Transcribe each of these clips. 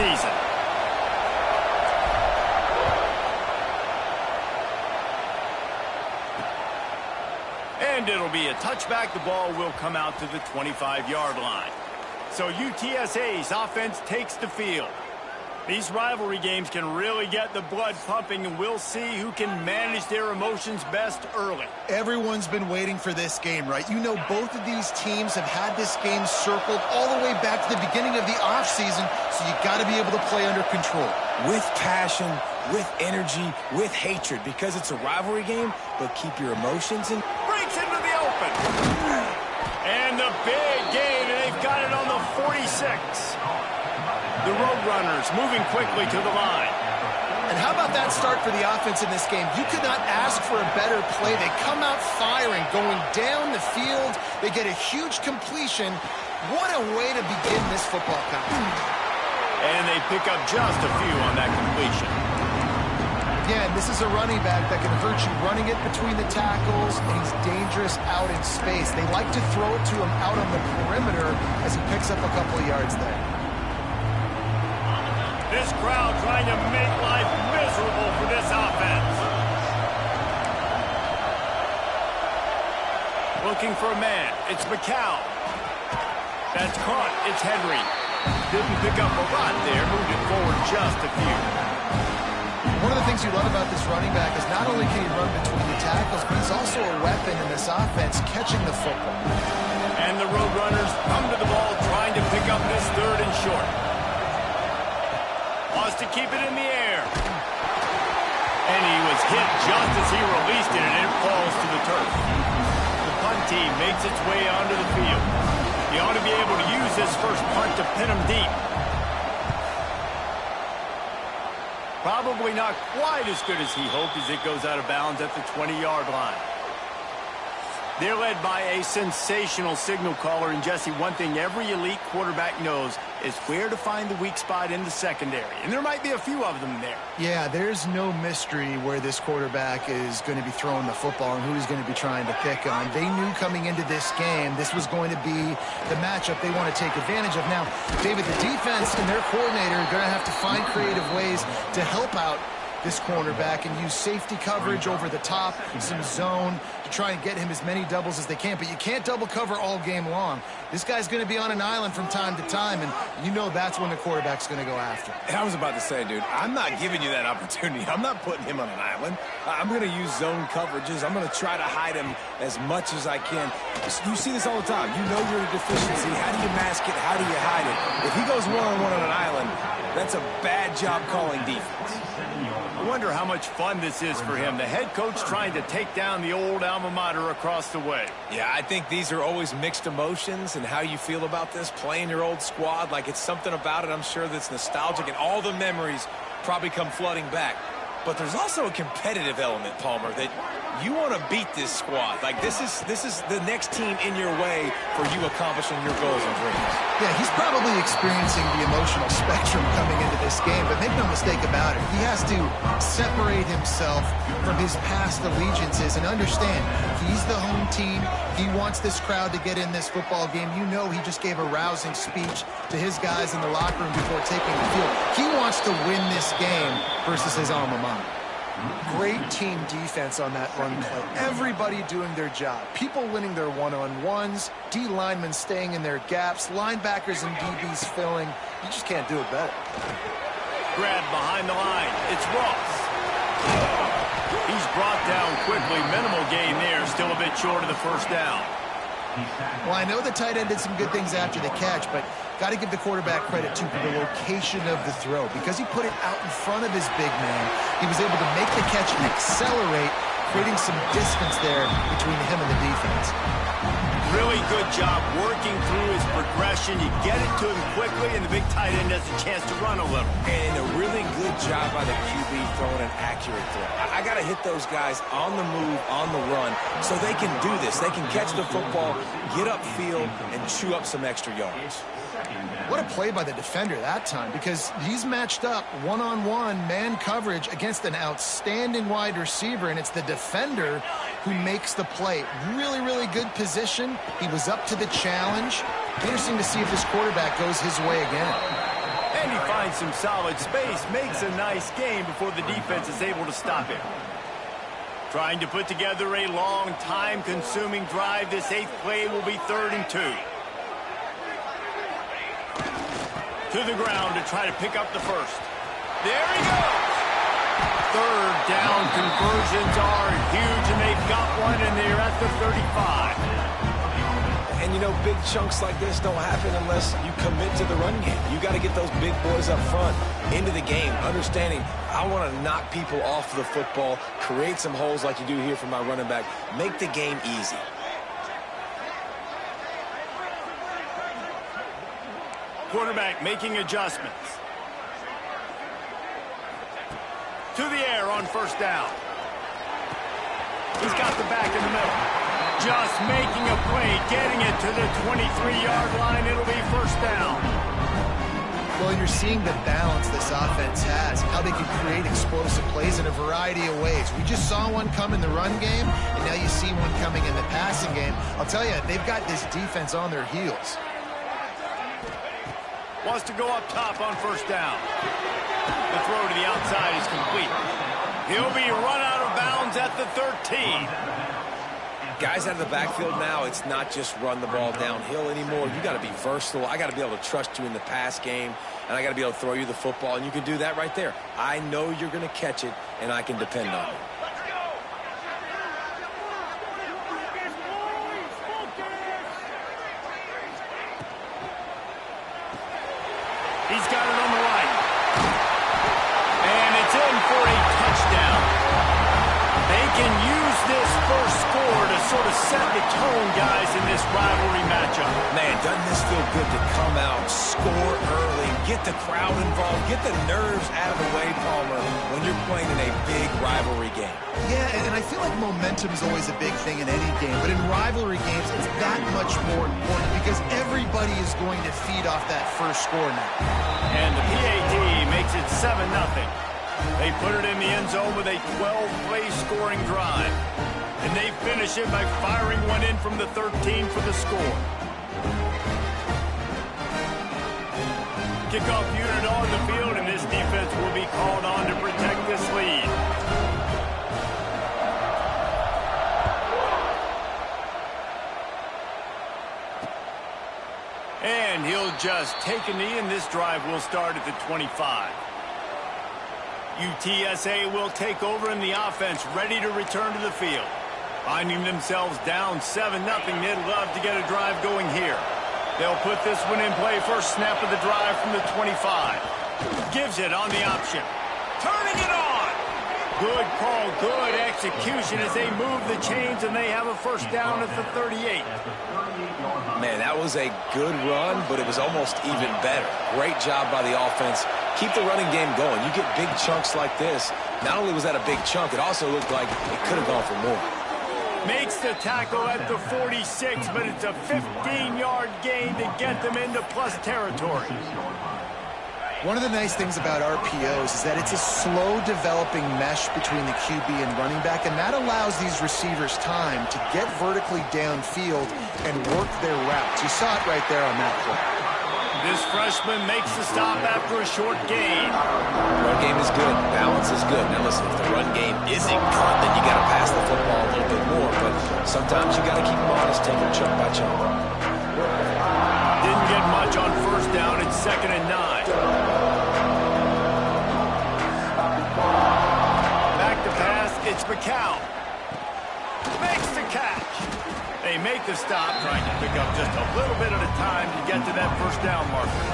season. And it'll be a touchback. The ball will come out to the 25-yard line. So UTSA's offense takes the field. These rivalry games can really get the blood pumping, and we'll see who can manage their emotions best early. Everyone's been waiting for this game, right? You know, both of these teams have had this game circled all the way back to the beginning of the offseason, so you got to be able to play under control. With passion, with energy, with hatred, because it's a rivalry game, but keep your emotions in. Breaks into the open. And the big gain, and they've got it on the 46. The Roadrunners moving quickly to the line. And how about that start for the offense in this game? You could not ask for a better play. They come out firing, going down the field. They get a huge completion. What a way to begin this football contest. And they pick up just a few on that completion. Again, this is a running back that can hurt you running it between the tackles, and he's dangerous out in space. They like to throw it to him out on the perimeter as he picks up a couple of yards there. This crowd trying to make life miserable for this offense. Looking for a man. It's McCown. That's caught. It's Henry. Didn't pick up a lot there. Moved it forward just a few. One of the things you love about this running back is not only can he run between the tackles, but he's also a weapon in this offense, catching the football. And the Roadrunners come to the ball trying to pick up this third and short. Wants to keep it in the air. And he was hit just as he released it, and it falls to the turf. The punt team makes its way onto the field. He ought to be able to use this first punt to pin him deep. Probably not quite as good as he hoped as it goes out of bounds at the 20-yard line. They're led by a sensational signal caller. And, Jesse, one thing every elite quarterback knows is where to find the weak spot in the secondary. And there might be a few of them there. Yeah, there's no mystery where this quarterback is going to be throwing the football and who he's going to be trying to pick on. They knew coming into this game this was going to be the matchup they want to take advantage of. Now, David, the defense and their coordinator are going to have to find creative ways to help out this cornerback and use safety coverage over the top, some zone to try and get him as many doubles as they can. But you can't double cover all game long. This guy's going to be on an island from time to time, and you know that's when the quarterback's going to go after. And I was about to say, dude, I'm not giving you that opportunity. I'm not putting him on an island. I'm going to use zone coverages. I'm going to try to hide him as much as I can. You see this all the time. You know you're a deficiency. How do you mask it? How do you hide it? If he goes one-on-one on an island, that's a bad job calling defense. I wonder how much fun this is for him. The head coach trying to take down the old alma mater across the way. Yeah, I think these are always mixed emotions and how you feel about this, playing your old squad. Like, it's something about it, I'm sure, that's nostalgic, and all the memories probably come flooding back. But there's also a competitive element, Palmer, that you want to beat this squad. Like, this is the next team in your way for you accomplishing your goals and dreams. Yeah, he's probably experiencing the emotional spectrum coming into this game, but make no mistake about it, he has to separate himself from his past allegiances and understand he's the home team. He wants this crowd to get in this football game. You know he just gave a rousing speech to his guys in the locker room before taking the field. He wants to win this game versus his alma mater. Great team defense on that run play. Everybody doing their job. People winning their one-on-ones, D linemen staying in their gaps, linebackers and DBs filling. You just can't do it better. Grab behind the line. It's Ross. He's brought down quickly. Minimal gain there. Still a bit short of the first down. Well, I know the tight end did some good things after the catch, but got to give the quarterback credit, too, for the location of the throw. Because he put it out in front of his big man, he was able to make the catch and accelerate, creating some distance there between him and the defense. Really good job working through his progression. You get it to him quickly, and the big tight end has a chance to run a little. And a really good job by the QB throwing an accurate throw. I got to hit those guys on the move, on the run, so they can do this. They can catch the football, get upfield, and chew up some extra yards. What a play by the defender that time, because he's matched up one-on-one man coverage against an outstanding wide receiver, and it's the defender who makes the play. Really, really good position. He was up to the challenge. Interesting to see if this quarterback goes his way again. And he finds some solid space, makes a nice gain before the defense is able to stop him. Trying to put together a long, time-consuming drive. This 8th play will be 3rd and 2. To the ground to try to pick up the first. There he goes. 3rd down conversions are huge, and they've got one, and they're at the 35. And, you know, big chunks like this don't happen unless you commit to the run game. You got to get those big boys up front into the game, understanding I want to knock people off the football, create some holes like you do here for my running back, make the game easy. Quarterback making adjustments. To the air on 1st down. He's got the back in the middle. Just making a play, getting it to the 23-yard line. It'll be 1st down. Well, you're seeing the balance this offense has, how they can create explosive plays in a variety of ways. We just saw one come in the run game, and now you see one coming in the passing game. I'll tell you, they've got this defense on their heels. Wants to go up top on 1st down. The throw to the outside is complete. He'll be run out of bounds at the 13. Guys out of the backfield now, it's not just run the ball downhill anymore. You got to be versatile. I got to be able to trust you in the pass game, and I got to be able to throw you the football, and you can do that right there. I know you're going to catch it, and I can depend on it. He's got it on the right. And it's in for a touchdown. They can use this first score to sort of set the tone, guys, in this rivalry matchup. Man, doesn't this feel good to come out, score early, get the crowd involved, get the nerves out of the way, Palmer, when you're playing in a big rivalry game. Yeah, and I feel like momentum is always a big thing in any game, but in rivalry games, it's that much more important because everybody is going to feed off that first score now. And the PAT makes it 7-0. They put it in the end zone with a 12-play scoring drive. And they finish it by firing one in from the 13 for the score. Kickoff unit on the field, and this defense will be called on to protect this lead. And he'll just take a knee, and this drive will start at the 25. UTSA will take over in the offense, ready to return to the field. Finding themselves down 7-0, they'd love to get a drive going here. They'll put this one in play. First snap of the drive from the 25. Gives it on the option. Turning it on. Good call, good execution as they move the chains, and they have a 1st down at the 38. Man, that was a good run, but it was almost even better. Great job by the offense. Keep the running game going. You get big chunks like this. Not only was that a big chunk, it also looked like it could have gone for more. Makes the tackle at the 46, but it's a 15-yard gain to get them into plus territory. One of the nice things about RPOs is that it's a slow-developing mesh between the QB and running back, and that allows these receivers time to get vertically downfield and work their routes. You saw it right there on that play. This freshman makes the stop after a short gain. Run game is good. Balance is good. Now listen, if the run game isn't good, then you got to pass the football a little bit more. But sometimes you got to keep them honest, take them chunk by chunk. Didn't get much on 1st down. It's 2nd and 9. Back to pass. It's McCown. Makes the catch. They make the stop, trying to pick up just a little bit at a time to get to that 1st down marker.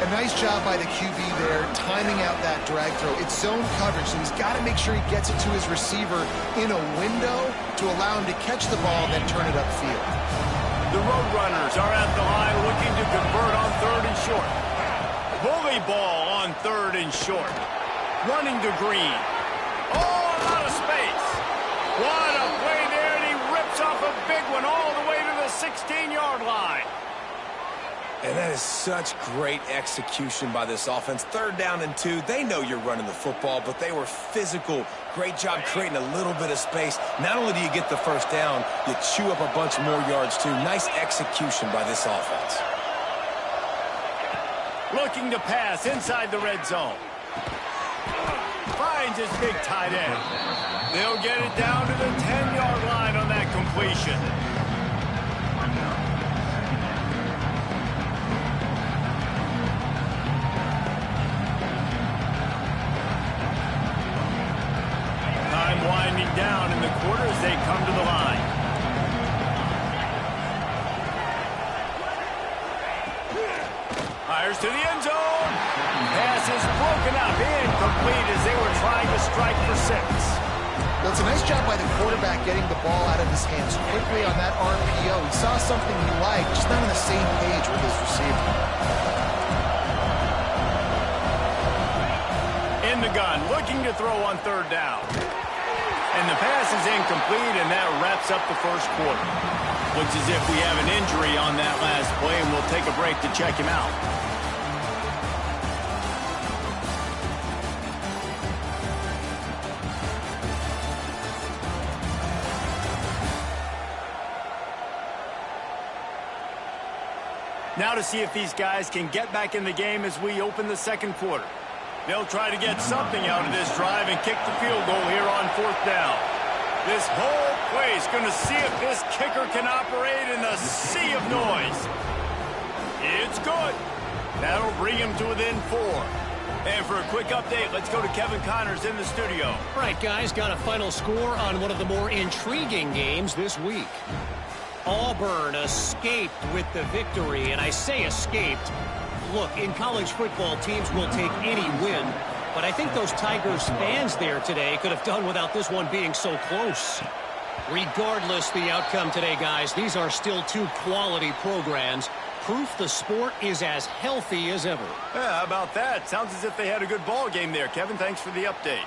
A nice job by the QB there, timing out that drag throw. It's zone coverage, so he's got to make sure he gets it to his receiver in a window to allow him to catch the ball and then turn it upfield. The Roadrunners are at the line looking to convert on 3rd and short. Bully ball on 3rd and short. Running to Green. Oh, out of space. What a play there, and he rips off a big one all the way to the 16-yard line. And that is such great execution by this offense. 3rd down and 2. They know you're running the football, but they were physical. Great job creating a little bit of space. Not only do you get the 1st down, you chew up a bunch more yards too. Nice execution by this offense. Looking to pass inside the red zone. Finds his big tight end. They'll get it down to the 10-yard line on that completion. Time winding down in the quarter as they come to the line. Fires to the end zone. Pass is broken up, incomplete as they were trying to strike for 6. Well, it's a nice job by the quarterback getting the ball out of his hands quickly on that RPO. He saw something he liked, just not on the same page with his receiver. In the gun, looking to throw on 3rd down. And the pass is incomplete, and that wraps up the first quarter. Looks as if we have an injury on that last play, and we'll take a break to check him out. Now to see if these guys can get back in the game as we open the second quarter. They'll try to get something out of this drive and kick the field goal here on 4th down. This whole place going to see if this kicker can operate in a sea of noise. It's good. That'll bring him to within 4. And for a quick update, let's go to Kevin Connors in the studio. All right, guys, got a final score on one of the more intriguing games this week. Auburn escaped with the victory, and I say escaped. Look, in college football, teams will take any win, but I think those Tigers fans there today could have done without this one being so close. Regardless the outcome today, guys, these are still 2 quality programs. Proof the sport is as healthy as ever. Yeah, how about that? Sounds as if they had a good ball game there. Kevin, thanks for the update.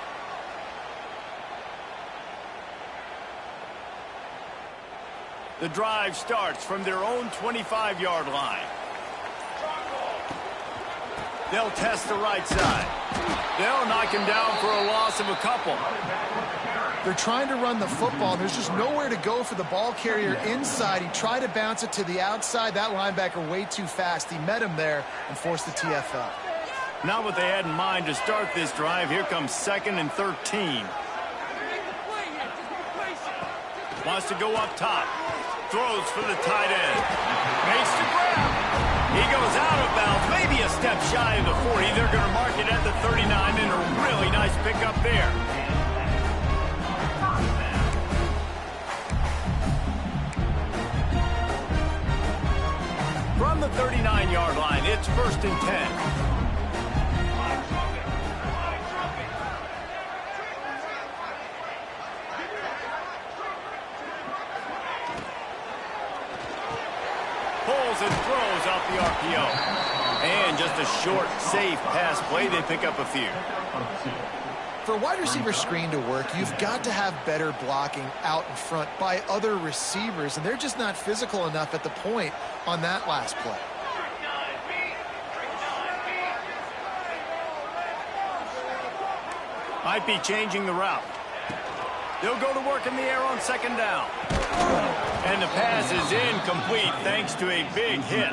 The drive starts from their own 25-yard line. They'll test the right side. They'll knock him down for a loss of a couple. They're trying to run the football, and there's just nowhere to go for the ball carrier inside. He tried to bounce it to the outside. That linebacker way too fast. He met him there and forced the TFL. Not what they had in mind to start this drive. Here comes 2nd and 13. Wants to go up top. Throws for the tight end. Makes the grab. He goes out of bounds, maybe a step shy of the 40. They're going to mark it at the 39, and a really nice pickup there. From the 39-yard line, it's 1st and 10. Pulls and throws off the RPO. And just a short, safe pass play. They pick up a few. For a wide receiver screen to work, you've got to have better blocking out in front by other receivers, and they're just not physical enough at the point on that last play. Might be changing the route. They'll go to work in the air on 2nd down. And the pass is incomplete thanks to a big hit.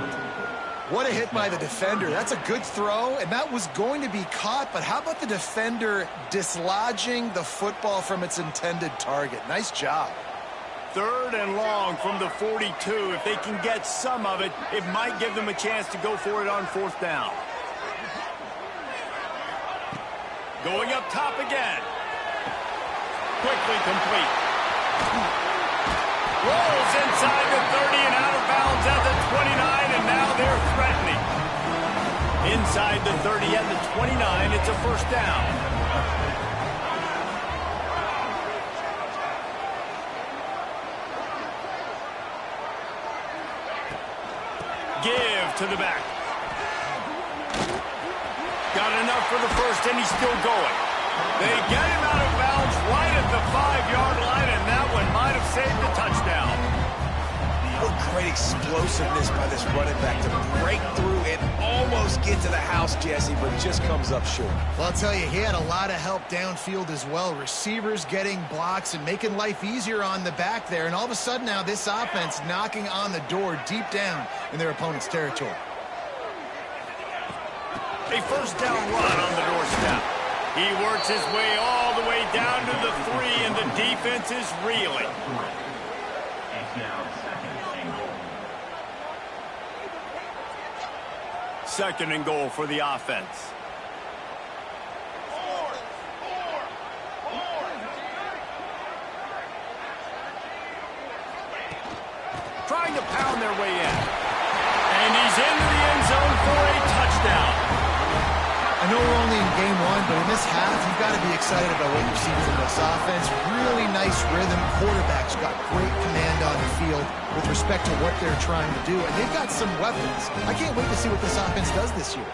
What a hit by the defender. That's a good throw, and that was going to be caught, but how about the defender dislodging the football from its intended target? Nice job. 3rd and long from the 42. If they can get some of it, it might give them a chance to go for it on 4th down. Going up top again. Quickly complete. Rolls inside the 30 and out of bounds at the 29, and now they're threatening. Inside the 30 at the 29, it's a 1st down. Give to the back. Got enough for the 1st, and he's still going. They get him out of bounds right at the 5-yard line, and that one might have saved the touchdown. What great explosiveness by this running back to break through and almost get to the house, Jesse, but just comes up short. Well, I'll tell you, he had a lot of help downfield as well. Receivers getting blocks and making life easier on the back there. And all of a sudden now this offense knocking on the door deep down in their opponent's territory. A first down run on the doorstep. He works his way all the way down to the 3, and the defense is reeling. Second and goal for the offense. Trying to pound their way in. And he's into the end zone for a touchdown. I know we're only in game 1, but in this half, you've got to be excited about what you've seen from this offense. Really nice rhythm. Quarterback's got great command on the field with respect to what they're trying to do. And they've got some weapons. I can't wait to see what this offense does this year.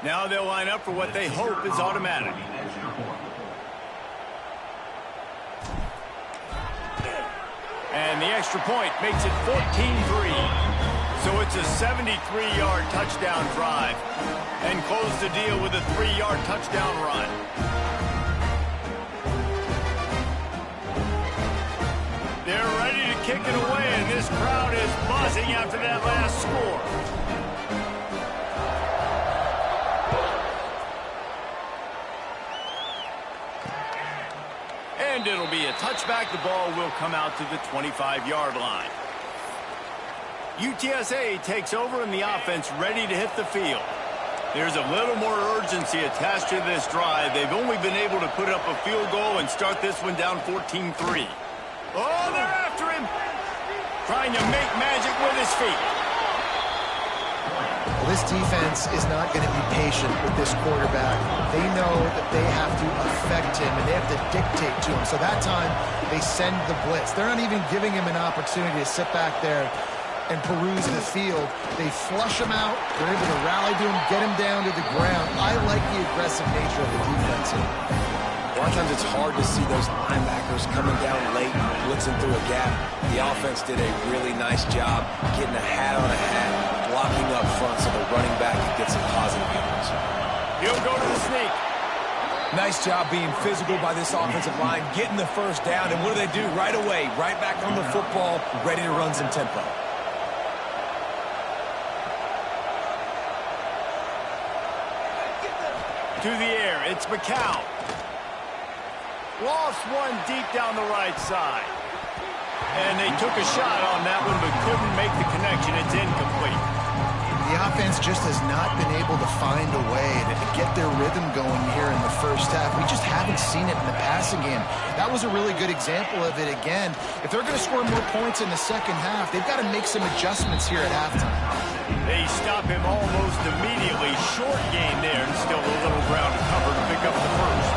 Now they'll line up for what they hope is automatic. And the extra point makes it 14-3. So it's a 73-yard touchdown drive. And close the deal with a 3-yard touchdown run. They're ready to kick it away, and this crowd is buzzing after that last score. And it'll be a touchback. The ball will come out to the 25-yard line. UTSA takes over and the offense ready to hit the field. There's a little more urgency attached to this drive. They've only been able to put up a field goal and start this one down 14-3. Oh, they're after him. Trying to make magic with his feet. Well, this defense is not going to be patient with this quarterback. They know that they have to affect him, and they have to dictate to him. So that time, they send the blitz. They're not even giving him an opportunity to sit back there and peruse the field. They flush him out. They're able to rally to him, get him down to the ground. I like the aggressive nature of the defense here. A lot of times it's hard to see those linebackers coming down late, blitzing through a gap. The offense did a really nice job getting a hat on a hat, blocking up front so the running back can get some positive yards. He'll go to the sneak. Nice job being physical by this offensive line, getting the first down, and what do they do right away? Right back on the football, ready to run some tempo. To the air, it's McCown. Lost one deep down the right side. And they took a shot on that one, but couldn't make the connection. It's incomplete. The offense just has not been able to find a way to get their rhythm going here in the first half. We just haven't seen it in the passing game. That was a really good example of it again. If they're going to score more points in the second half, they've got to make some adjustments here at halftime. They stop him almost immediately. Short gain there, and still a little ground to cover to pick up the first.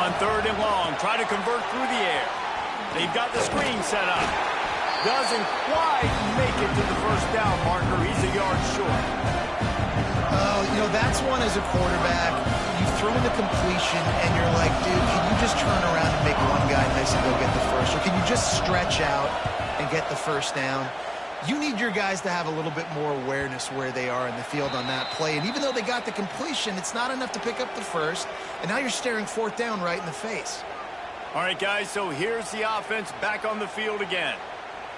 On third and long, try to convert through the air. They've got the screen set up. Doesn't quite make it to the first down marker. He's a yard short. Oh, you know, that's one as a quarterback. You throw in the completion, and you're like, dude, can you just turn around and make one guy miss and go get the first? Or can you just stretch out and get the first down? You need your guys to have a little bit more awareness where they are in the field on that play. And even though they got the completion, it's not enough to pick up the first. And now you're staring fourth down right in the face. All right, guys, so here's the offense back on the field again.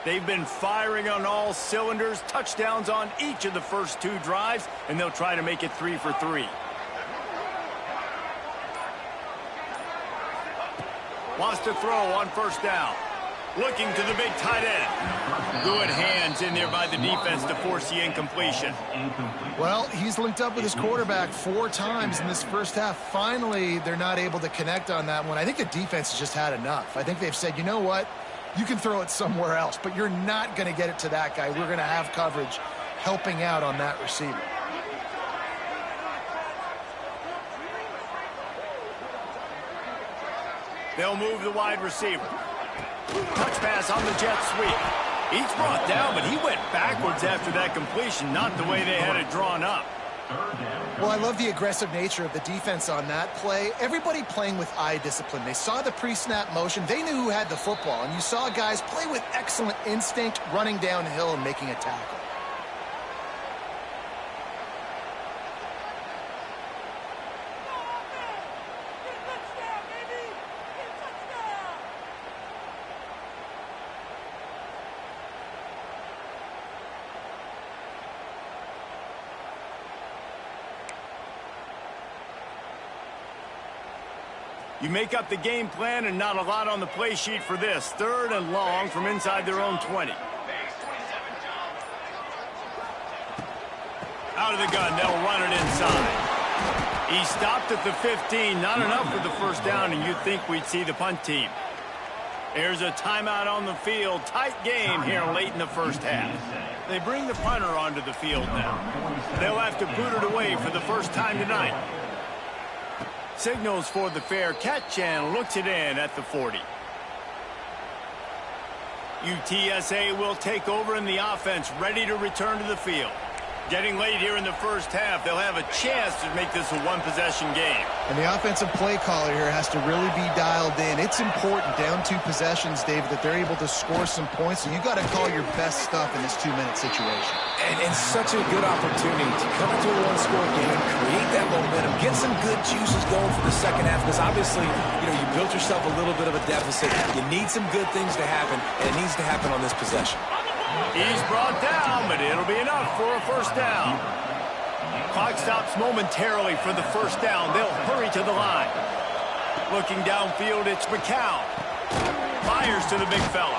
They've been firing on all cylinders, touchdowns on each of the first two drives, and they'll try to make it 3 for 3. Wants to throw on first down. Looking to the big tight end. Good hands in there by the defense to force the incompletion. Well, he's linked up with his quarterback 4 times in this first half. Finally, they're not able to connect on that one. I think the defense has just had enough. I think they've said, you know what? You can throw it somewhere else, but you're not going to get it to that guy. We're going to have coverage helping out on that receiver. They'll move the wide receiver. Touch pass on the jet sweep. He's brought down, but he went backwards after that completion, not the way they had it drawn up. Well, I love the aggressive nature of the defense on that play. Everybody playing with eye discipline. They saw the pre-snap motion. They knew who had the football. And you saw guys play with excellent instinct, running downhill and making a tackle. You make up the game plan and not a lot on the play sheet for this. 3rd and long from inside their own 20. Out of the gun, they'll run it inside. He stopped at the 15, not enough for the first down, and you'd think we'd see the punt team. There's a timeout on the field. Tight game here late in the first half. They bring the punter onto the field now. They'll have to boot it away for the first time tonight. Signals for the fair catch and looks it in at the 40. UTSA will take over in the offense, ready to return to the field. Getting late here in the first half, they'll have a chance to make this a one-possession game. And the offensive play caller here has to really be dialed in. It's important, down 2 possessions, David, that they're able to score some points. And you got to call your best stuff in this 2-minute situation. And such a good opportunity to come into a one-score game, create that momentum, get some good juices going for the second half. Because obviously, you built yourself a little bit of a deficit. You need some good things to happen, and it needs to happen on this possession. He's brought down, but it'll be enough for a first down. Clock stops momentarily for the first down. They'll hurry to the line. Looking downfield, it's McCown. Fires to the big fella.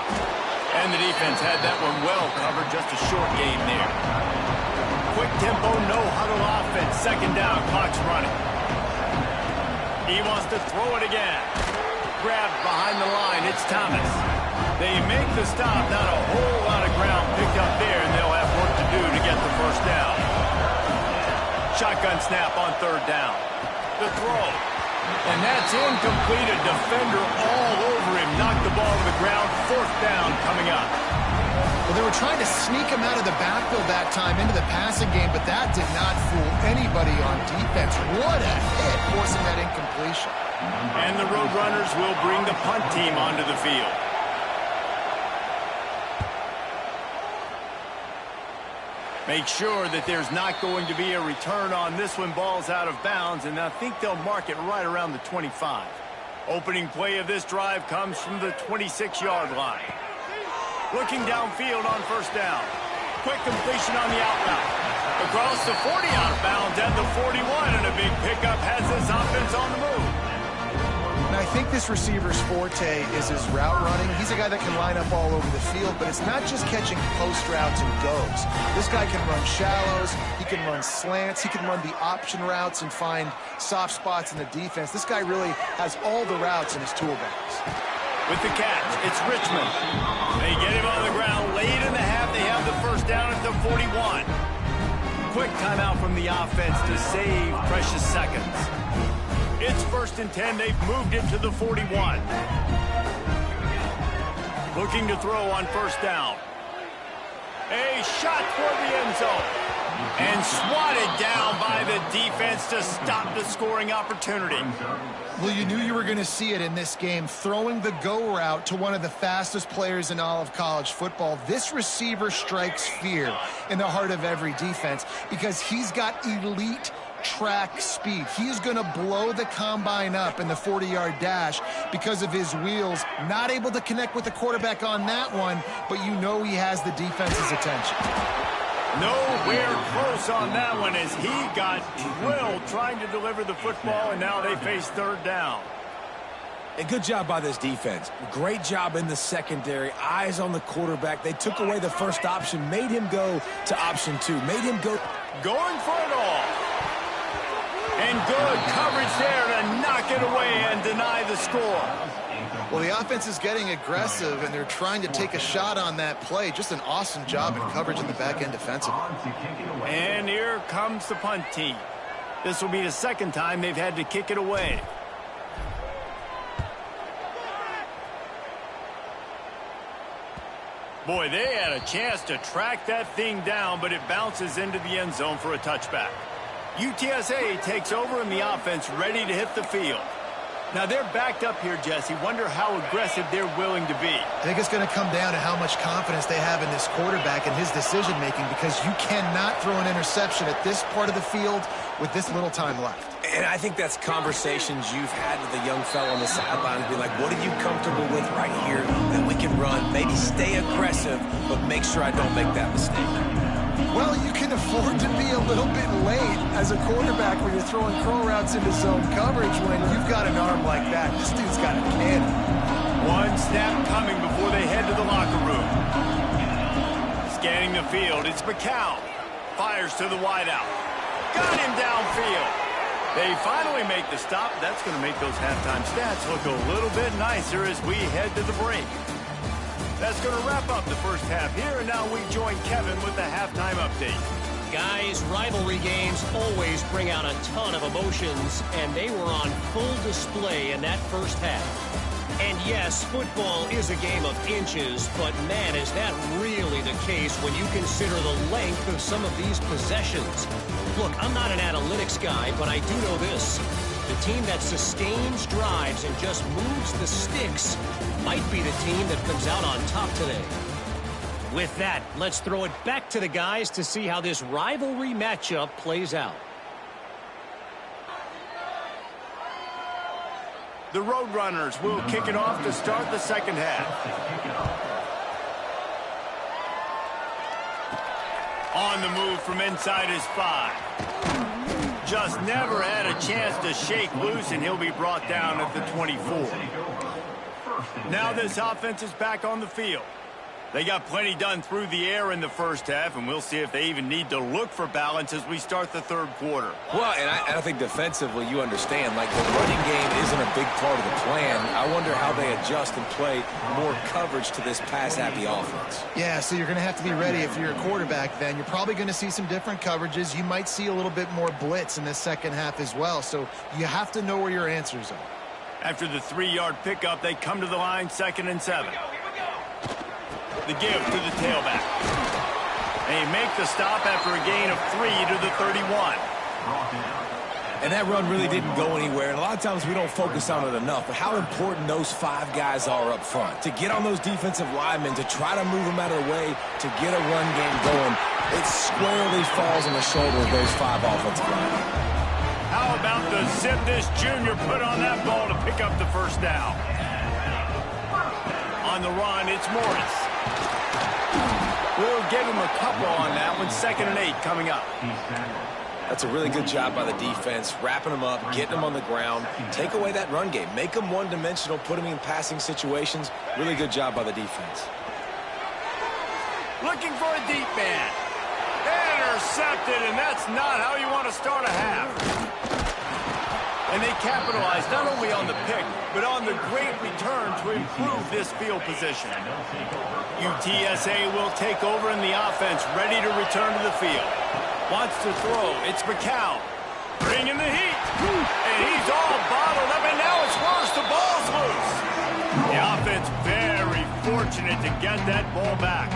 And the defense had that one well covered, just a short game there. Quick tempo, no huddle offense. Second down, clock's running. He wants to throw it again. Grabbed behind the line, it's Thomas. They make the stop, not a whole lot of ground picked up there, and they'll have work to do to get the first down. Shotgun snap on 3rd down. The throw. And that's incomplete. A defender all over him. Knocked the ball to the ground. 4th down coming up. Well, they were trying to sneak him out of the backfield that time into the passing game, but that did not fool anybody on defense. What a hit, forcing that incompletion. And the Roadrunners will bring the punt team onto the field. Make sure that there's not going to be a return on this one. Ball's out of bounds, and I think they'll mark it right around the 25. Opening play of this drive comes from the 26-yard line. Looking downfield on first down. Quick completion on the out route. Across the 40, out of bounds at the 41, and a big pickup has this offense on the move. And I think this receiver's forte is his route running. He's a guy that can line up all over the field, but it's not just catching post routes and goes. This guy can run shallows, he can run slants, he can run the option routes and find soft spots in the defense. This guy really has all the routes in his toolbox. With the catch, it's Richmond. They get him on the ground late in the half. They have the first down at the 41. Quick timeout from the offense to save precious seconds. It's 1st and 10. They've moved it to the 41. Looking to throw on first down. A shot toward the end zone. And swatted down by the defense to stop the scoring opportunity. Well, you knew you were going to see it in this game, throwing the go route to one of the fastest players in all of college football. This receiver strikes fear in the heart of every defense because he's got elite track speed. He's going to blow the combine up in the 40-yard dash because of his wheels. Not able to connect with the quarterback on that one, but you know he has the defense's attention. Nowhere close on that one as he got drilled trying to deliver the football, and now they face 3rd down. A good job by this defense. Great job in the secondary. Eyes on the quarterback. They took away the first option, made him go to option 2, made him go. Going for it all. And good coverage there to knock it away and deny the score. Well, the offense is getting aggressive, and they're trying to take a shot on that play. Just an awesome job in coverage in the back end defensively. And here comes the punt team. This will be the 2nd time they've had to kick it away. Boy, they had a chance to track that thing down, but it bounces into the end zone for a touchback. UTSA takes over and the offense ready to hit the field. Now they're backed up here, Jesse. Wonder how aggressive they're willing to be. I think it's going to come down to how much confidence they have in this quarterback and his decision-making, because you cannot throw an interception at this part of the field with this little time left. And I think that's conversations you've had with a young fellow on the sidelines. Be like, what are you comfortable with right here that we can run? Maybe stay aggressive, but make sure I don't make that mistake. Well, you can afford to be a little bit late as a quarterback when you're throwing curl routes into zone coverage when you've got an arm like that. This dude's got a cannon. One snap coming before they head to the locker room. Scanning the field, it's McCown. Fires to the wideout. Got him downfield. They finally make the stop. That's going to make those halftime stats look a little bit nicer as we head to the break. That's going to wrap up the first half here, and now we join Kevin with the halftime update. Guys, rivalry games always bring out a ton of emotions, and they were on full display in that first half. And yes, football is a game of inches, but man, is that really the case when you consider the length of some of these possessions. Look, I'm not an analytics guy, but I do know this. The team that sustains drives and just moves the sticks might be the team that comes out on top today. With that, let's throw it back to the guys to see how this rivalry matchup plays out. The Roadrunners will kick it off to start the second half. On the move from inside his 5. Just never had a chance to shake loose, and he'll be brought down at the 24. Now this offense is back on the field. They got plenty done through the air in the first half, and we'll see if they even need to look for balance as we start the third quarter. Well, and I think defensively, you understand, like the running game isn't a big part of the plan. I wonder how they adjust and play more coverage to this pass-happy offense. Yeah, so you're going to have to be ready if you're a quarterback then. You're probably going to see some different coverages. You might see a little bit more blitz in the second half as well, so you have to know where your answers are. After the 3-yard pickup, they come to the line, 2nd and 7. The give to the tailback. They make the stop after a gain of 3 to the 31. And that run really didn't go anywhere. And a lot of times we don't focus on it enough. But how important those 5 guys are up front. To get on those defensive linemen, to try to move them out of the way, to get a run game going, it squarely falls on the shoulder of those 5 offensive linemen. How about the zip this junior put on that ball to pick up the first down? On the run, it's Morris. We'll give him a couple on that one. 2nd and 8 coming up. That's a really good job by the defense, wrapping them up, getting them on the ground. Take away that run game. Make them one-dimensional, put them in passing situations. Really good job by the defense. Looking for a deep man. Intercepted, and that's not how you want to start a half. And they capitalized not only on the pick, but on the great return to improve this field position. UTSA will take over in the offense, ready to return to the field. Wants to throw. It's McCown. Bringing the heat. And he's all bottled up, and now it's worse. The ball's loose. The offense very fortunate to get that ball back.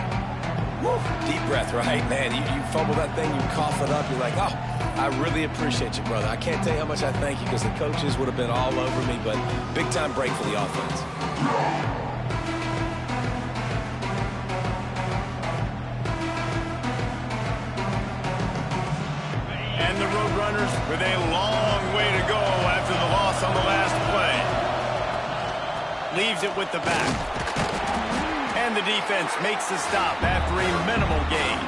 Woo. Deep breath, right? Man, you fumble that thing, you cough it up, you're like, oh, I really appreciate you, brother. I can't tell you how much I thank you because the coaches would have been all over me, but big-time break for the offense. And the Roadrunners with a long way to go after the loss on the last play. Leaves it with the back. And the defense makes the stop after a minimal gain.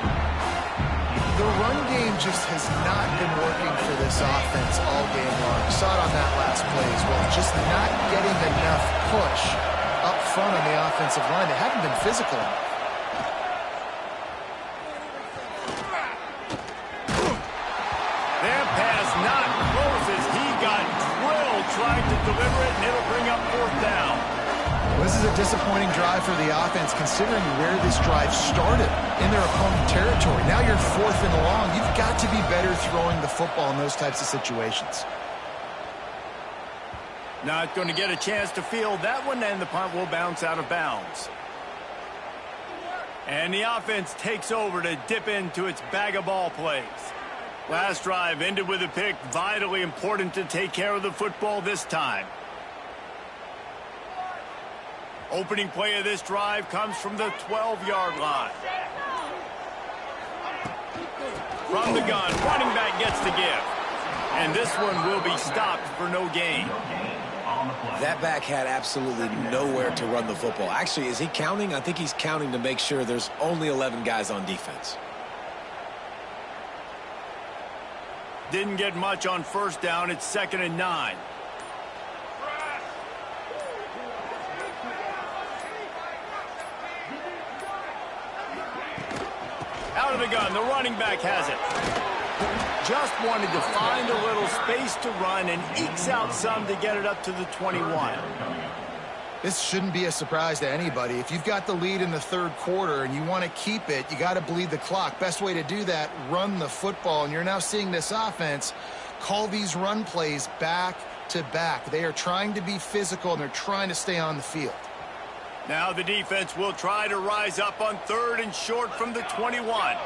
The run game just has not been working for this offense all game long. You saw it on that last play as well. Just not getting enough push up front on the offensive line. They haven't been physical enough. That pass not close as he got drilled trying to deliver it, and it'll bring up 4th down. This is a disappointing drive for the offense, considering where this drive started, in their opponent territory. Now you're 4th and long. You've got to be better throwing the football in those types of situations. Not going to get a chance to field that one, and the punt will bounce out of bounds. And the offense takes over to dip into its bag of ball plays. Last drive ended with a pick. Vitally important to take care of the football this time. Opening play of this drive comes from the 12-yard line. From the gun, running back gets the give. And this one will be stopped for no gain. That back had absolutely nowhere to run the football. Actually, is he counting? I think he's counting to make sure there's only 11 guys on defense. Didn't get much on first down. It's 2nd and 9. Out of the gun, the running back has it. Just wanted to find a little space to run and ekes out some to get it up to the 21. This shouldn't be a surprise to anybody. If you've got the lead in the third quarter and you want to keep it, you got to bleed the clock. Best way to do that, run the football. And you're now seeing this offense call these run plays back to back. They are trying to be physical and they're trying to stay on the field. Now the defense will try to rise up on 3rd and short from the 21.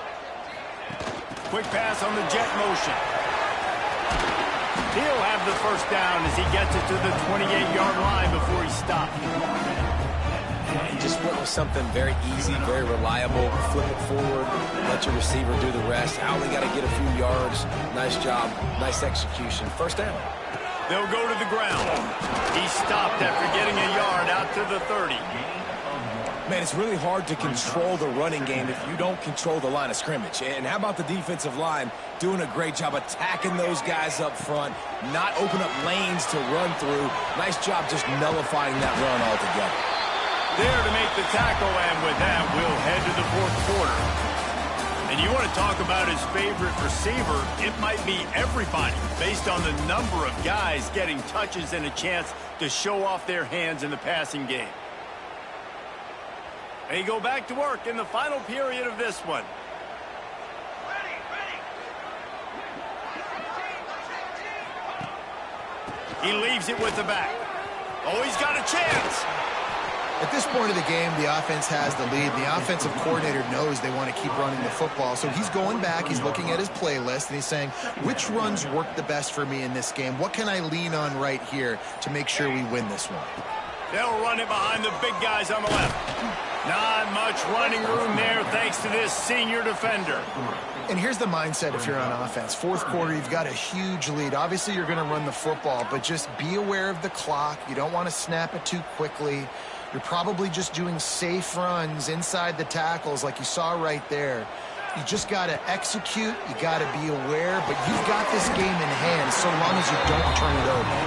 Quick pass on the jet motion. He'll have the first down as he gets it to the 28-yard line before he stopped. And just went with something very easy, very reliable. Flip it forward, let your receiver do the rest. I only got to get a few yards. Nice job, nice execution. First down. They'll go to the ground. He stopped after getting a yard out to the 30. Man, it's really hard to control the running game if you don't control the line of scrimmage. And how about the defensive line doing a great job attacking those guys up front, not open up lanes to run through. Nice job just nullifying that run altogether. There to make the tackle, and with that, we'll head to the 4th quarter. And you want to talk about his favorite receiver, it might be everybody, based on the number of guys getting touches and a chance to show off their hands in the passing game. They go back to work in the final period of this one. He leaves it with the back. Oh, he's got a chance. At this point of the game, the offense has the lead. The offensive coordinator knows they want to keep running the football. So he's going back, he's looking at his playlist, and he's saying, which runs work the best for me in this game? What can I lean on right here to make sure we win this one? They'll run it behind the big guys on the left. Not much running room there thanks to this senior defender. And here's the mindset if you're on offense. 4th quarter, you've got a huge lead. Obviously, you're going to run the football, but just be aware of the clock. You don't want to snap it too quickly. You're probably just doing safe runs inside the tackles like you saw right there. You just got to execute. You got to be aware, but you've got this game in hand so long as you don't turn it over.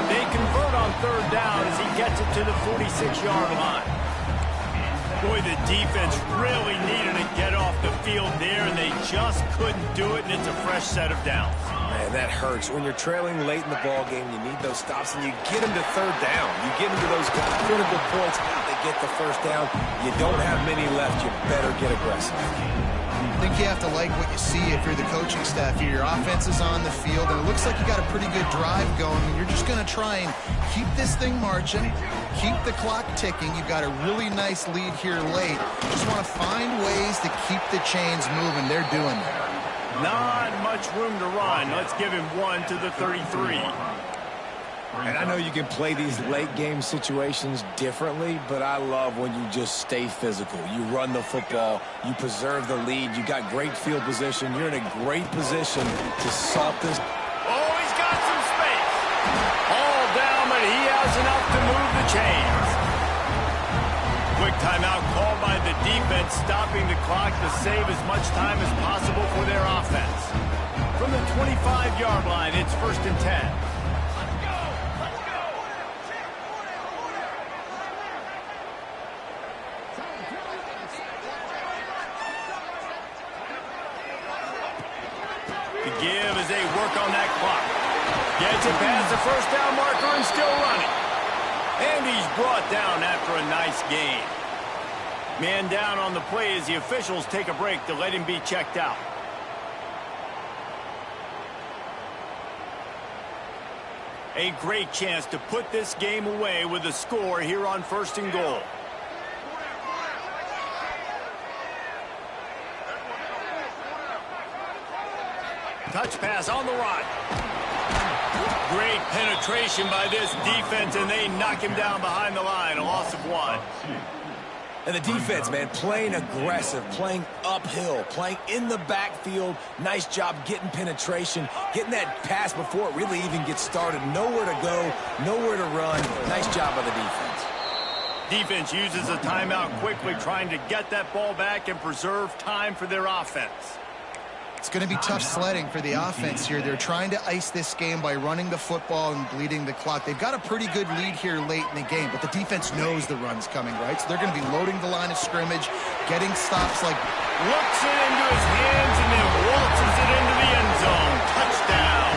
They convert on 3rd down as he gets it to the 46-yard line. Boy, the defense really needed to get off the field there, and they just couldn't do it, and it's a fresh set of downs. Man, that hurts. When you're trailing late in the ball game, you need those stops, and you get them to 3rd down. You get them to those kind of critical points. They get the first down. You don't have many left. You better get aggressive. I think you have to like what you see if you're the coaching staff here. Your offense is on the field, and it looks like you got a pretty good drive going. And you're just going to try and keep this thing marching, keep the clock ticking. You've got a really nice lead here late. Just want to find ways to keep the chains moving. They're doing that. Not much room to run. Let's give him one to the 33. And I know you can play these late game situations differently, but I love when you just stay physical. You run the football, you preserve the lead, you got great field position, you're in a great position to salt this. Oh, he's got some space. All down, but he has enough to move the chains. Quick timeout called by the defense, stopping the clock to save as much time as possible for their offense. From the 25-yard line, it's 1st and 10. Give as they work on that clock. Gets it past the first down marker and still running. And he's brought down after a nice gain. Man down on the play as the officials take a break to let him be checked out. A great chance to put this game away with a score here on 1st and goal. Touch pass on the run. Great penetration by this defense, and they knock him down behind the line. A loss of 1. And the defense, man, playing aggressive, playing uphill, playing in the backfield. Nice job getting penetration, getting that pass before it really even gets started. Nowhere to go, nowhere to run. Nice job by the defense. Defense uses a timeout quickly, trying to get that ball back and preserve time for their offense. It's going to be tough sledding for the offense here. They're trying to ice this game by running the football and bleeding the clock. They've got a pretty good lead here late in the game, but the defense knows the run's coming, right? So they're going to be loading the line of scrimmage, getting stops like... Looks it into his hands and then waltzes it into the end zone. Touchdown.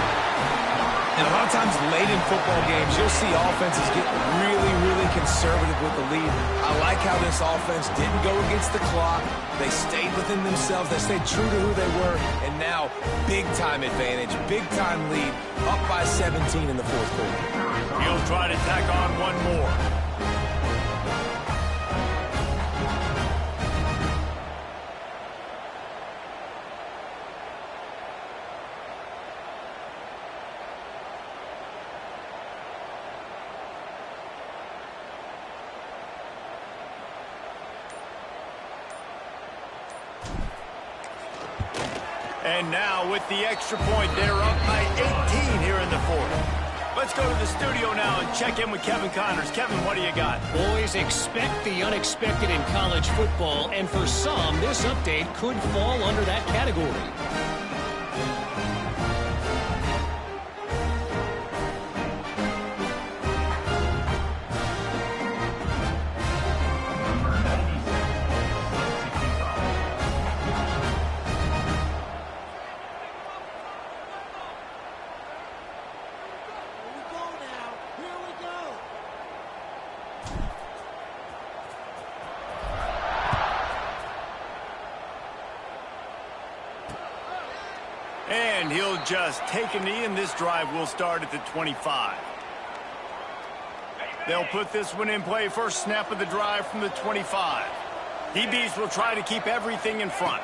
And a lot of times late in football games, you'll see offenses get really, really conservative with the lead. I like how this offense didn't go against the clock. They stayed within themselves. They stayed true to who they were. And now, big-time advantage, big-time lead, up by 17 in the fourth quarter. He'll try to tack on one more. And now with the extra point, they're up by 18 here in the fourth. Let's go to the studio now and check in with Kevin Connors. Kevin, what do you got? Boys, expect the unexpected in college football, and for some, this update could fall under that category. And he'll just take a knee, and this drive will start at the 25. They'll put this one in play. First snap of the drive from the 25. DBs will try to keep everything in front.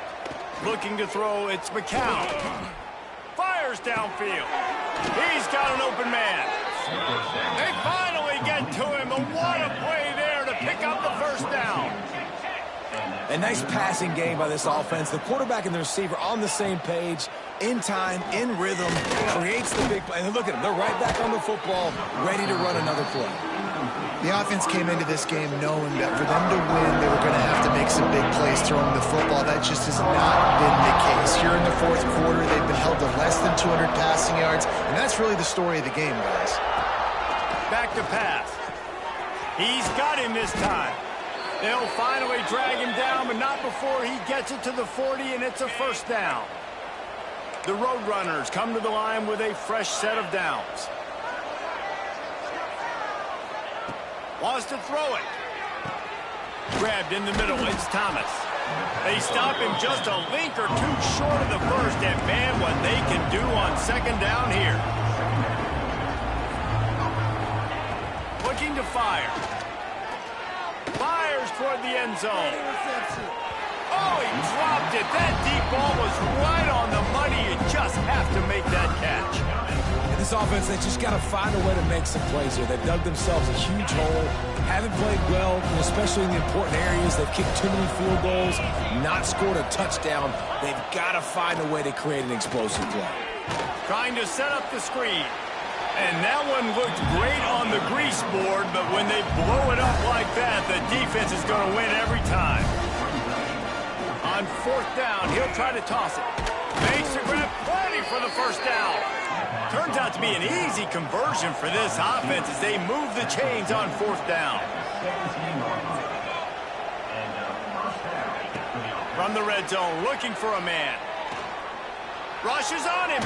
Looking to throw, it's McCown. Fires downfield. He's got an open man. They finally get to him, and what a play there to pick up the first down. A nice passing game by this offense. The quarterback and the receiver on the same page, in time, in rhythm, creates the big play. And look at them. They're right back on the football, ready to run another play. The offense came into this game knowing that for them to win, they were going to have to make some big plays throwing the football. That just has not been the case. Here in the fourth quarter, they've been held to less than 200 passing yards, and that's really the story of the game, guys. Back to pass. He's got him this time. They'll finally drag him down, but not before he gets it to the 40, and it's a first down. The Roadrunners come to the line with a fresh set of downs. Wants to throw it. Grabbed in the middle, it's Thomas. They stop him just a link or two short of the first, and man, what they can do on second down here. Looking to fire. Fires toward the end zone. Oh, he dropped it. That deep ball was right on the money. You just have to make that catch. This offense, they just got to find a way to make some plays here. They've dug themselves a huge hole, haven't played well, especially in the important areas. They've kicked too many field goals, not scored a touchdown. They've got to find a way to create an explosive play. Trying to set up the screen. And that one looked great on the grease board, but when they blow it up like that, the defense is going to win every time. On fourth down, he'll try to toss it. Makes the grab, plenty for the first down. Turns out to be an easy conversion for this offense as they move the chains on fourth down. From the red zone, looking for a man. Rushes on him.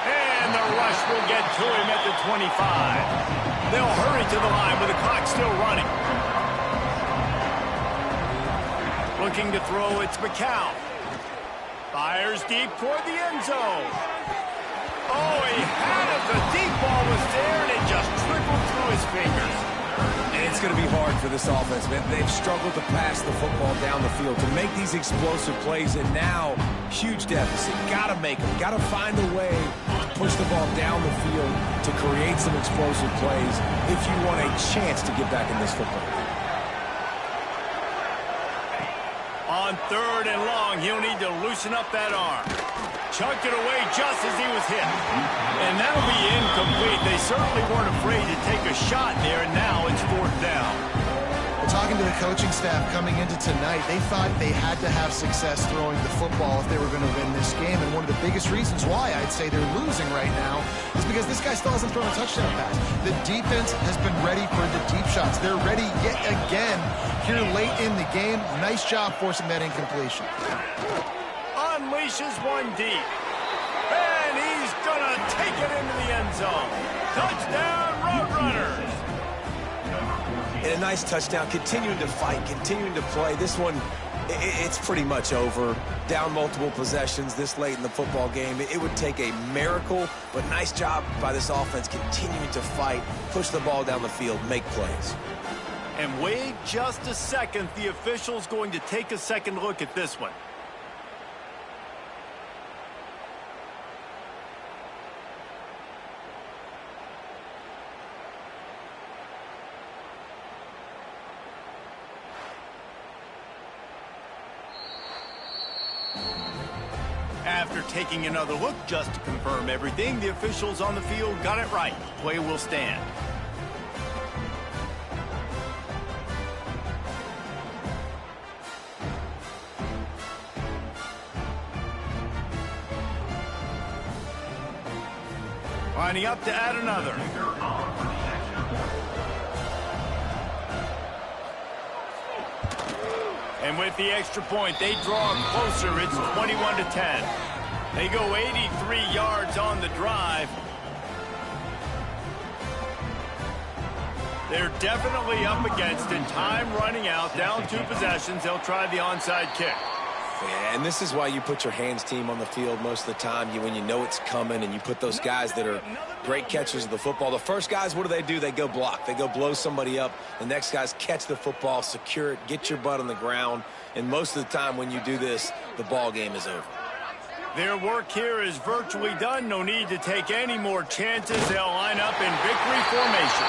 And the rush will get to him at the 25. They'll hurry to the line with the clock still running. Looking to throw, it's McCown. Fires deep toward the end zone. Oh, he had it. The deep ball was there, and it just trickled through his fingers. And It's going to be hard for this offense, man. They've struggled to pass the football down the field, to make these explosive plays, and now, huge deficit. Got to make them. Got to find a way to push the ball down the field to create some explosive plays if you want a chance to get back in this football game. On 3rd and long, he'll need to loosen up that arm. Chucked it away just as he was hit. And that'll be incomplete. They certainly weren't afraid to take a shot there, and now it's 4th down. Well, talking to the coaching staff coming into tonight, they thought they had to have success throwing the football if they were going to win this game. And one of the biggest reasons why I'd say they're losing right now is because this guy still hasn't thrown a touchdown pass. The defense has been ready for the deep shots. They're ready yet again here late in the game. Nice job forcing that incompletion. Unleashes one deep. And he's going to take it into the end zone. Touchdown, Roadrunners. And a nice touchdown, continuing to fight, continuing to play. This one, it's pretty much over. Down multiple possessions this late in the football game. It would take a miracle, but nice job by this offense continuing to fight, push the ball down the field, make plays. And wait just a second. The official's going to take a second look at this one. After taking another look just to confirm everything, the officials on the field got it right. Play will stand. Lining up to add another. And with the extra point, they draw them closer. It's 21-10. They go 83 yards on the drive. They're definitely up against it. Time running out. Down 2 possessions. They'll try the onside kick. Yeah, and this is why you put your hands team on the field most of the time. When you know it's coming, and you put those guys that are great catchers of the football. The first guys, what do? They go block. They go blow somebody up. The next guys catch the football, secure it, get your butt on the ground. And most of the time when you do this, the ball game is over. Their work here is virtually done. No need to take any more chances. They'll line up in victory formation.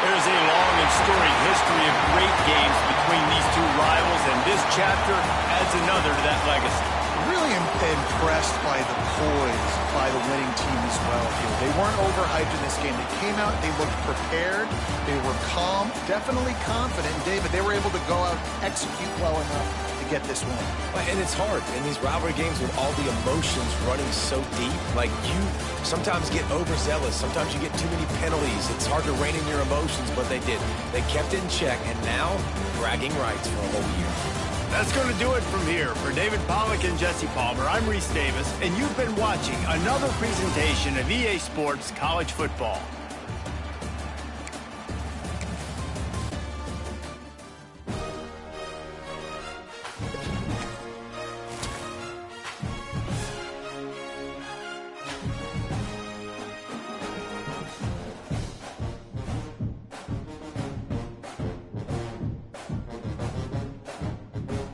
There's a long and storied history of great games between these two rivals, and this chapter adds another to that legacy. Really impressed by the poise by the winning team as well here. They weren't overhyped in this game. They came out, they looked prepared, they were calm, definitely confident. And David, they were able to go out and execute well enough to get this win. And it's hard in these rivalry games with all the emotions running so deep. Like, you sometimes get overzealous. Sometimes you get too many penalties. It's hard to rein in your emotions, but they did. They kept it in check, and now bragging rights for a whole year. That's going to do it from here. For David Pollack and Jesse Palmer, I'm Reese Davis, and you've been watching another presentation of EA Sports College Football.